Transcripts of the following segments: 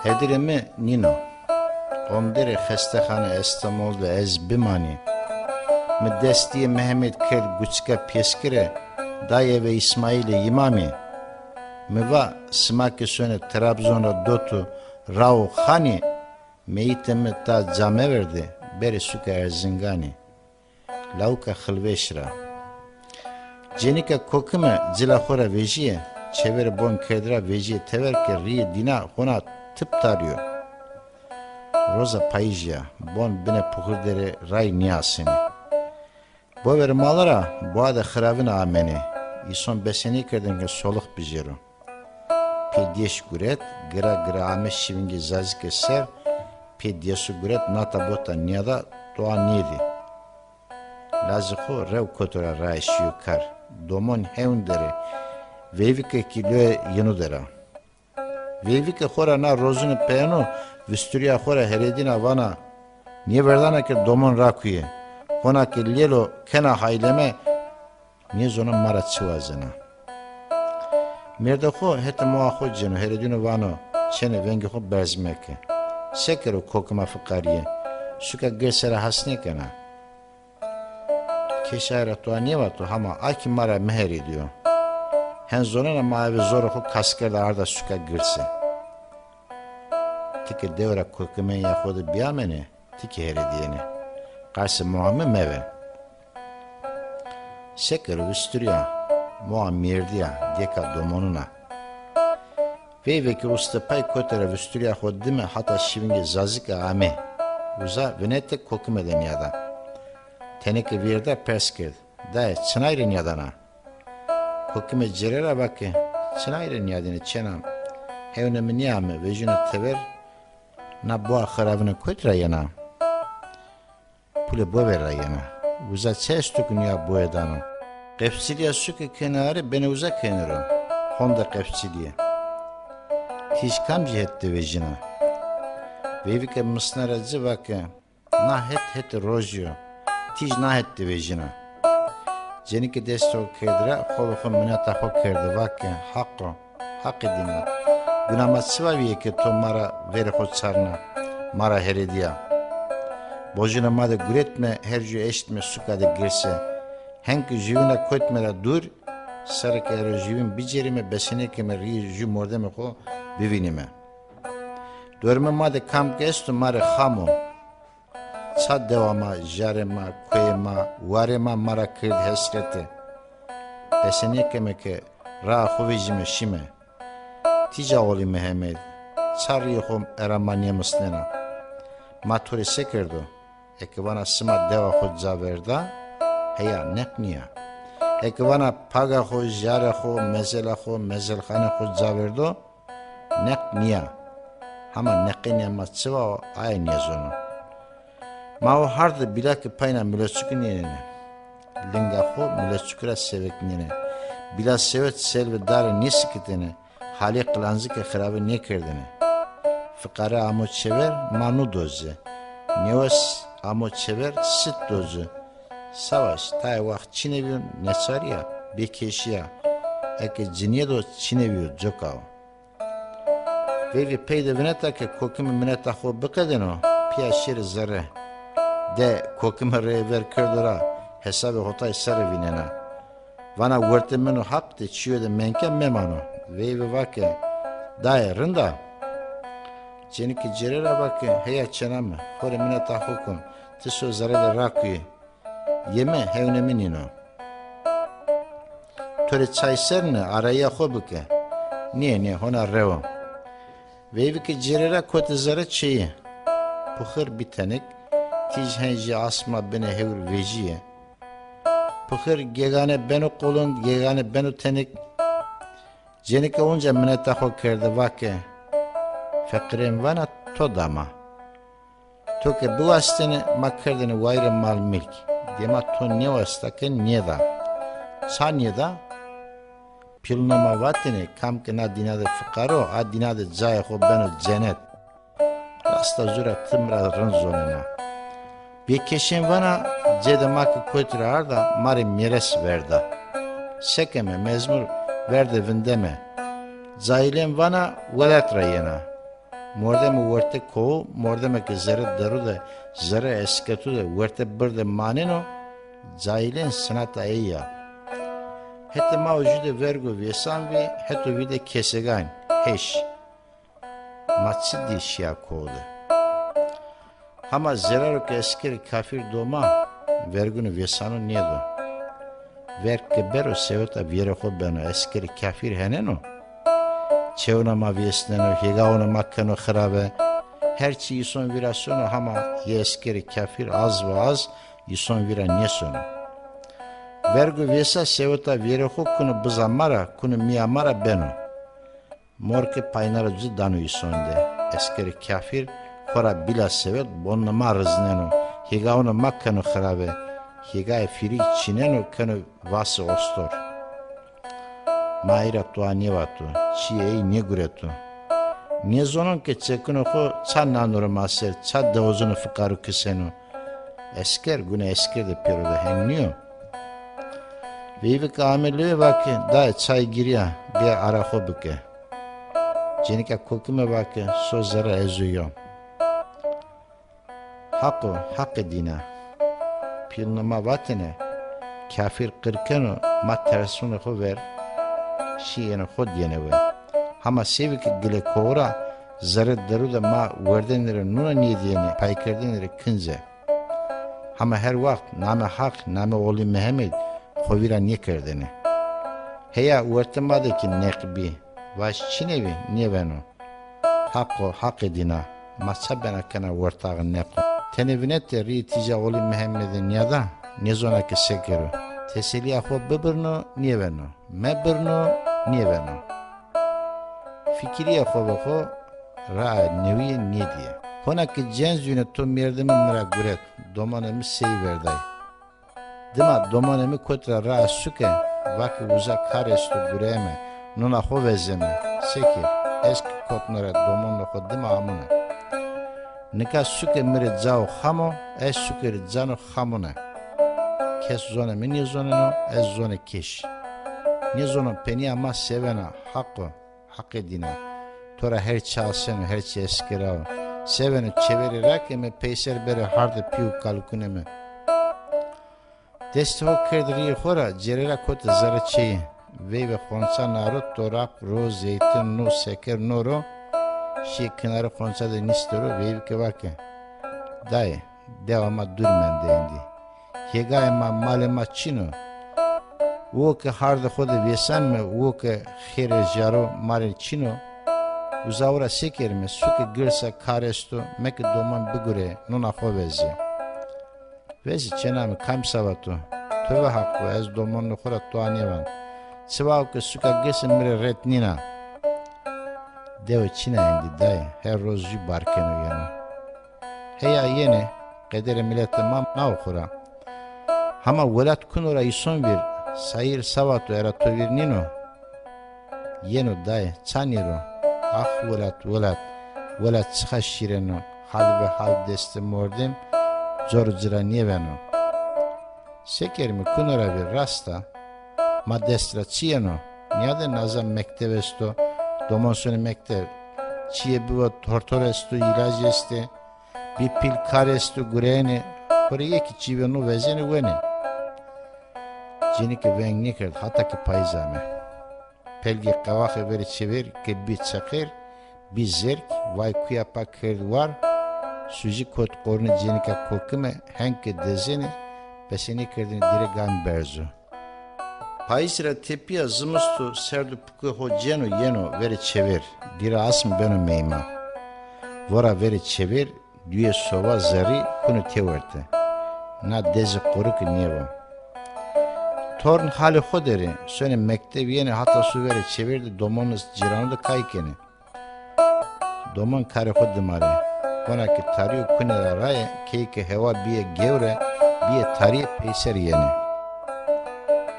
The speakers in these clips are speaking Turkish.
Hedirimi Nino. Ondere xestexane İstanbul'da ez bimani. Mi destiye Mehmet Kır Güçka Peskire, Daye ve İsmail'e imami. Mi va smake söne Trabzon'a dotu Rao Khani. Meyitemi ta came verdi, beri suka erzingani. Lauka xılveşra. Cenika kokime cilahora vejiye, çevere bon kedra vejiye teverke riye dina hona tıp tarıyor. Roza payijya, bon bine puhurdere ray niyasini. Bu veri malara, bu ada xıravina ameni. İson beseni kerdin ki soluk biziru. Pediyeş guret, gira gira ameş şivingi zazike ser, Pediyesu guret nata bota niyada doğa niyedi. Lazıko rev kotora rayşiyu kar. Domon heundere. Vevike kiloe yinudera. Vevike xora na rozunu peyano. Visturiya xora heredina vana. Niye verdana ki domon rakuye. Kona ki lelo kena hayleme. Niye zona mara çivazena. Merde xo hete moa xo ceno heredino vano. Çene vengi xo berzmeke. Sekero kokuma fıkariye. Suka gersera hasne kena. Keşayra tuğa niye vatu hama aki mara meher ediyor. Hen zonana mavi zor oku kaskerle arda suka girse. Tike devra kokumen yahodu biyamene, tike herediyene. Karşı muhamme meve. Seker vüstürya, muha mirdiya, deka domonuna. Veyveki ustapay kotera vüstürya hoddime hata şivinge zazika ame. Uza venete kokumeden yada. Teneke virda persked, daye çınayren yadana. Kokime cerera bakı, çınayren yadine çenam. Hevnemi niyame vejine tever, na boğa xarabını koytra yana. Pule bover yana. Uza çestukun ya boyadano. Qefsiliya suke kenarı beni uza kenaro. Honda qefsiliya. Tişkam cihette vejina. Vevike mısnaracı bakı, na het rozyo. Tij nahetti vejina. Cenike desto kerdira, xoluxu minata xo kerdi vakke, haqqi dina. Günama sıvaviye ki to mara veri xo çarna, mara herediya. Bojina mada güretme, hercu eşitme sukada girse. Henki jivina koytmera dur, sarık ero jivin bicerime besenekeme riyi ju mordeme xo bivinime. Dörme mada kam gestu mara xamu. Sad devama, jarema, koyema, varema mara kırd hesreti. Esenekeme ke ra xuvijime şime. Tica oli Mehmet. Çarriyuxum eramaniye mıslena. Maturi sekerdo. Ekvana sıma deva xudza verda. Heya nekniya. Ekvana paga xo, jare xo, mezela xo, mezelxane xudza verdo. Nekniya. Hama nekniya matsiva o aynı yazonu. Mao harda bilaki payna milosukun yenene. Linga xo milosukura sevek nene. Bila sevet selve dare nisikitene. Hali kılanzı ke xirabe ne kerdene. Fıkara amo çever manu doze. Nevas amo çever sit doze. Savaş tay vaxt çineviyon neçariya bekeşiya. Eke ciniye do çineviyo cokao. Veli peyde vineta ke kokimi mineta xo bıkadeno. Piya şir zare. De kokime rever kırdura hesabı hotay sarı vinena. Vana vörtemenu hapte çiyo de menke memano. Veyve vake daye rında. Ceniki cerera vake heya çename. Hore mine tahukun. Tiso zarele rakuye. Yeme hevneminino. Tore çay serne araya hobuke. Niye hona revo. Veyve ke cerera kote zare çeyi. Puhır bitenek. Tij henji asma bene hevr vejiye. Puhır gegane benu kolun, gegane benu tenik. Cenike onca mineta xo kerdi vake. Fekrim vana to dama. Toke bu vasteni makkerdini vayre mal milk. Dema to ne vastake niye da. Sa niye da? Pilnama vatini kamke na dinade fıkaro, a dinade caye xo benu cennet. Rasta zura tımra rınzonuna. Bir keşin vana cedemak koytura arda mari mires verda. Sekeme mezmur verde vindeme. Zahilen vana velet rayena. Mordeme verte kovu, mordeme ke zere daru da zere eskatu da verte berde maneno, Zailen sanata eya. Hette ma ujude vergo viesanvi, heto vide kesegan, heş. Matsiddi şia koğdu. Hama zeraro ke eskeri kafir doma, vergunu viesanu niedo. Verke bero sevota viereho beno eskeri kafir heneno. Çevna ma viesneno, higaona makkano kharabe. Herçi yison virasyonu hama ye eskeri kafir az ve az, yison vira niesonu. Vergu viesa sevota viereho kunu buzamara, kunu miyamara beno. Morke paynara düzü danu yisonde. Eskeri kafir, kora bila sevet, bonnama rızneno. Higaona makkano kharabe. Higae firi çineno kanu vası ostor. Maira tua nievatu, çiyeyi nieguretu. Niezonon ke çekuno ho ça nanoro maser, ça devozunu fıkaru kiseno. Esker gune esker de peroda henniyor. Veyvik amelüye vakı da çay giriya bir ara hobike. Cenika kokime vakı sözlere ezuyor. Hakkı dina. Pilnama vatene kafir kırkeno ma tersunu ho ver. Şiyene ho diyene ve. Hama sevik gile kovra zarı daru da ma verdenlere nuna niye diyene paykerdenlere kınze. Hama her vakt name hak name oğlu Mehmet hovira niye kerdene. Heya uvertemadeki nekbi vaş çinevi niye beno. Hak edina masa ben akana uvertağın neko. Tenevinette ri tica oğlu Mehmet'in niyada nizonaki sekeru. Teseli afo bibirno niye beno. Mebirno niye beno. Fikri afo bako ra neviye niye diye. Honaki cenzüne to mirdimi mira guret. Domanemi seyiverday. Dima domanemi kotra ra suke. Vaki uzak karestu gureme. Nuna ho vezeme. Sekir. Eski kotnora domanlo ho dima amune. Nika suke mire zao hamo. Es suke zano hamune. Kes zone mi niye zone no. Es zone keş. Niye zone peni ama sevena. Hak edina. Tora her çalsenu her çe eskirao. Seveni çevirerek eme peyser bere harde piu kalkuneme. Deste ho kerdriye hora cerera kote zara çeyi. Ve khonsa narut torak ro zeytin no seker noro. Şi kınarı khonsa da nistoro ve ke vake. Dai devama durmen dendi. Hega ema malema çino. O ke harde khode vesan me o ke khere jaro mare çino. Uzavra sekerme suke girsa karesto meke doman bigure nuna hovezi. Vezi çenami kamsavatu. Töve hakkı ez domanlı khora tuanivan. Sıvav ke suka gesin mire retnina. Deve çina indi day her roz ju barkenu yana. Heya yene kadere millete ma khora. Hama velat kunora ison bir sayır savatu era tovirnino. Yeno day çaniro. Ah velat çıxa şireno hal ve hal deste mordim zorcira nieveno. Sekerimi kunora bir rasta ma destra çiyeno niyade nazam mektevesto domonsoni mektev çiye bivo tortoresto ilaj este bir pil karesto gureni kore ki çivenu vezeni veni. Cinike ven nikel hataki payzame. Pelgi kavakı veri çevir ki bir çakır, bir zerk, vay kuyapak var, suji kot korni jenika kokime, henke dezeni, peseni kırdını dire gamberzu. Paisira tepiya zımıstu serdu puku hoceno yeno veri çevir, dire asm beno meyma. Vora veri çevir, düye sova zari kunu teverte. Na deze koruk niyevo. Torn hali hoderi, söne mektebiyeni hata su veri çevirdi domonuz ciranı kaykeni. Domon kare hodimare. Konaki tariyo kunera raye, keyke heva biye gevre, biye tariye peyser yeni.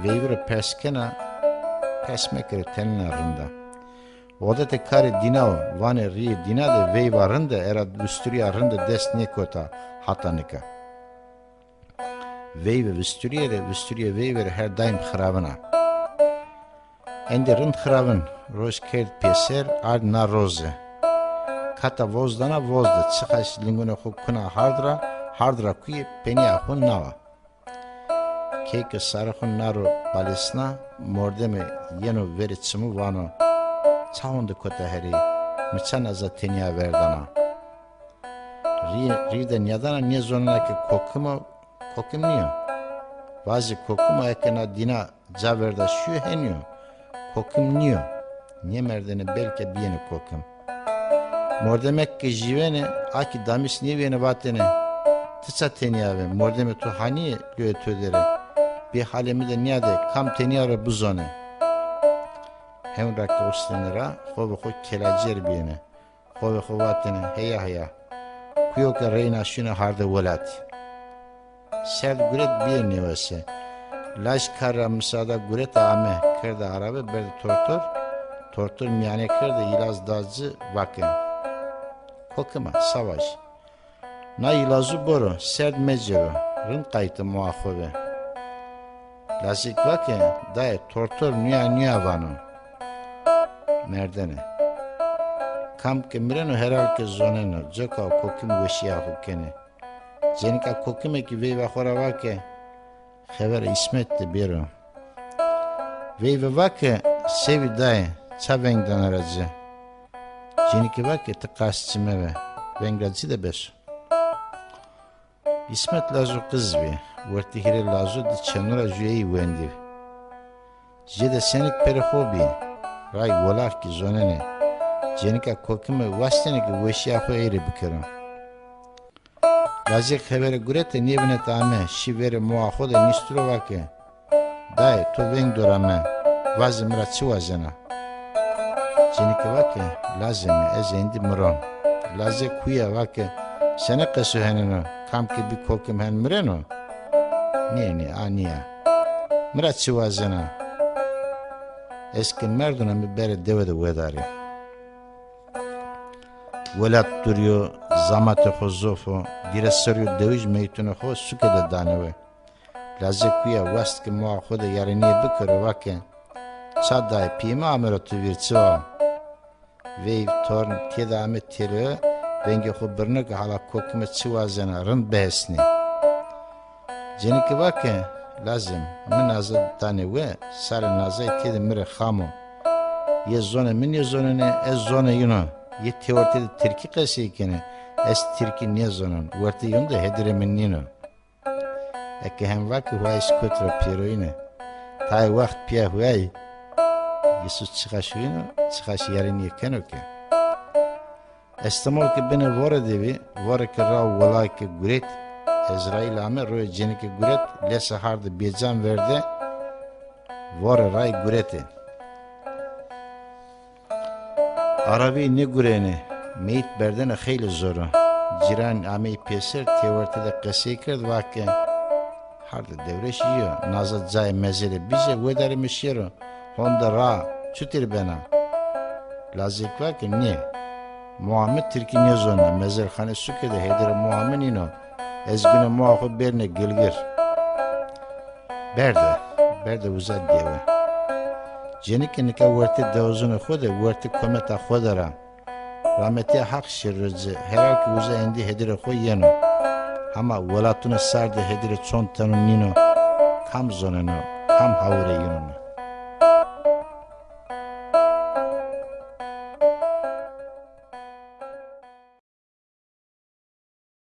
Veyvire perskena, persmekere tenin arında. Odete kare dinao, vane riye dinade veyva arında, era vüstüri arında desne kota hatanika. Veyve vüstüriye veyvere her daim xravana. Ende rınd xravın, roş kert peser, ard na roze. kata vozdana vozda çıkaş lingune hukuna hardra kuyi penia hun nava. Keke sarıhun naru balesna mordeme yeno veritsimu vano çahundu kota heri miçana za tenia verdana. Riden yadana niye zonuna ki kokum niyo. Vazi kokumu ekena dina caverda şu heniyo. Kokum niyo. Niye merdene belki biyeni kokum. Mordemek ki jivene aki damis niye vene vatene. Tıça teniyave mordeme tu hani göğe tödere. Bir halemi de niyade kam teniyare bu zone. Hem rakka uslenera hove ho kelacer biyene. Hove ho vatene heya. Kuyoka reyna şuna harda volati. Serd güret bir nevese. Laş karra müsaada güret ame kırda arabe berdi tortur miyane kırda ilaz dazcı vakı. Kokuma savaş. Na ilazı boru serd mecero rın kaytı muahove. Lasik vakı daye tortur nüya vanu. Merdene. Kam ke mireno heral ke zoneno joka kokim veşiya hukene. Jenika kokime ki veyva khora vake xever ismette biro. Veyva vake sevi daye çavengdan aracı. Jeniki vake tıkasçime ve vengracı da besu. İsmet lazu kız bi. Verti hire lazu di çenura jüyeyi vendi. Jede senik peri hobi. Ray volar ki zonene. Jenika kokime vastene ki veşiya ho eğri bikerim. Lazek habere gurete niyevine tame şivere muahode nistro vake. Daye to veng dorame vazimra çivazena. Jenike vake lazeme ezendi mron. Lazek kuya vake sene kesu heneno kamke bir kokim hen mreno. Niye aniya. Mra çivazena. Eski merduna mi bere devede vedari. Velat duruyor zamate hozofo diresörü deviz meytunu ho sukede daneve. Lazekuya vast ki muahude yariniye bikere vake çaday pima amerotu virçva. Veyv torn tedame tere venge ho birnek hala kokime çivazena rın behesni. Jeniki vake lazım minaza daneve sarı nazay tede mire xamo. Ye zone min ye zonene ez zone yuno. Ye teortede Türkiye kasıykene es Türkiye niye zonan verte yunda hedire minnino. Eke hem vakı huay skotra piroine. Tay vakt piya huay. Yesus çıkaş huyunu çıkaş yarın yeken oke. Estamol ki beni vore devi vore ki rav volay ki güret Ezrail ame roye jenike güret lese hardı becan verde vore ray güreti. Arabi ne gurene meyit berdene xeyli zoru. Ciran amey peser teortede qesi kird vake harda devreş yiyor. Nazat cay mezele bize vedarimiş yero. Honda ra çütir bena. Lazik vake ne? Muhammed Türkiye ne zona mezerhane sükede hedere Muhammed ino. Ezgüne muahı berne gilgir. Berde uzad diyeve. Jenike nika verte devzunu khode verte kometa khodara. Rahmeti hak şirrıcı herhalde uza endi hedire koyeno. Ama velatunu sardı hedire çontanu nino. Kam zoneno, kam havre yununu.